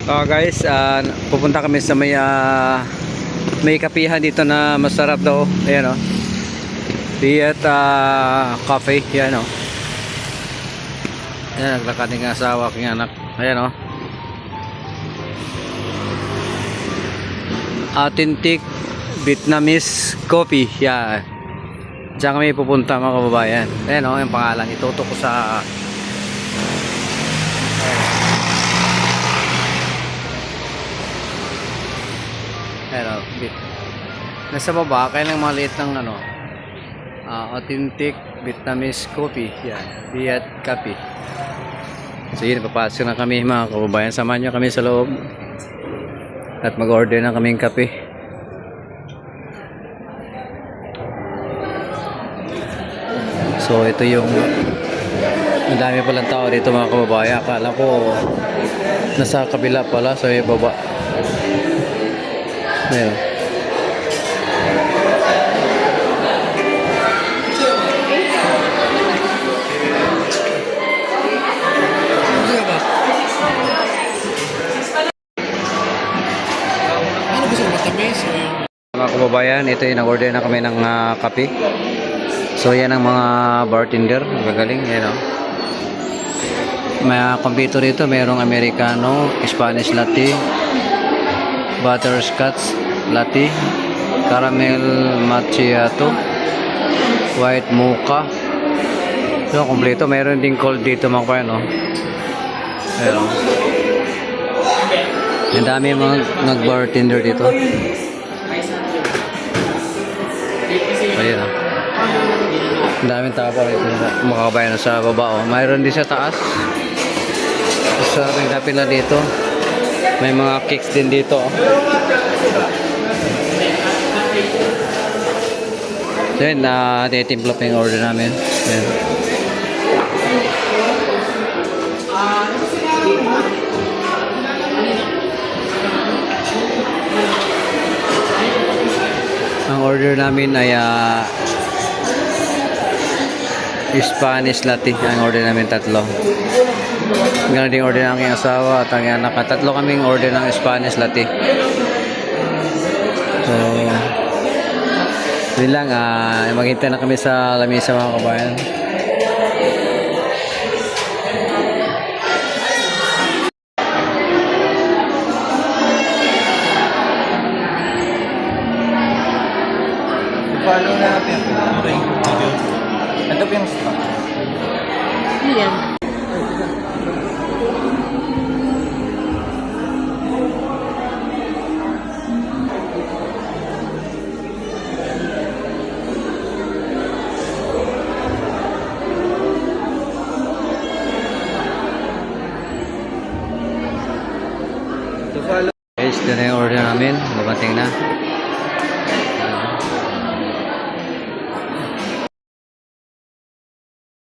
Guys, pupunta kami sa may kapihan dito na masarap daw. Ayan oh. Diet cafe, yan oh. Ayan, naglakad ng asawa aking anak. Ayan oh. Authentic Vietnamese coffee. Yan. Diyan kami pupunta mga kababayan. Ayan oh, yung pangalan. Itutok ko sa ayan oh, nasa baba kaya ng maliit ng ano, authentic Vietnamese coffee. Yan, Viet Coffee. So yun, papasok na kami mga kababayan. Samahan nyo kami sa loob at mag-order na kaming kape. So ito yung ang dami palang tao dito mga kababayan. Akala ko nasa kabila pala sa baba. Ayan. Mga kababayan, ito yung nag-order na kami ng kape. So yan ang mga bartender, magaling, yan o. May computer dito, mayroong Americano, Spanish latte, butterscotch latte, caramel macchiato, white mocha. So kompleto, mayroon din cold dito mga kababayan o. Ayan o. Ang dami mga nag-bartender dito. Ayan o. Ang daming tao pa rito mga kabayan sa baba o. Mayroon din sa taas. Sa kapila dito. May mga cakes din dito o. So yun, titimpla pa yung order namin. Ayan. Ang order namin ay Spanish latte. Ang order namin tatlo. Ganun din order ng aking asawa at ang anak. Tatlo kaming order ng Spanish latte. So yun lang, maghintay na kami sa lamesa mga kabayan. Follow natin. Okay. Ito po yung stock. Yan. To follow. Guys, dito na yung order namin. Babating na.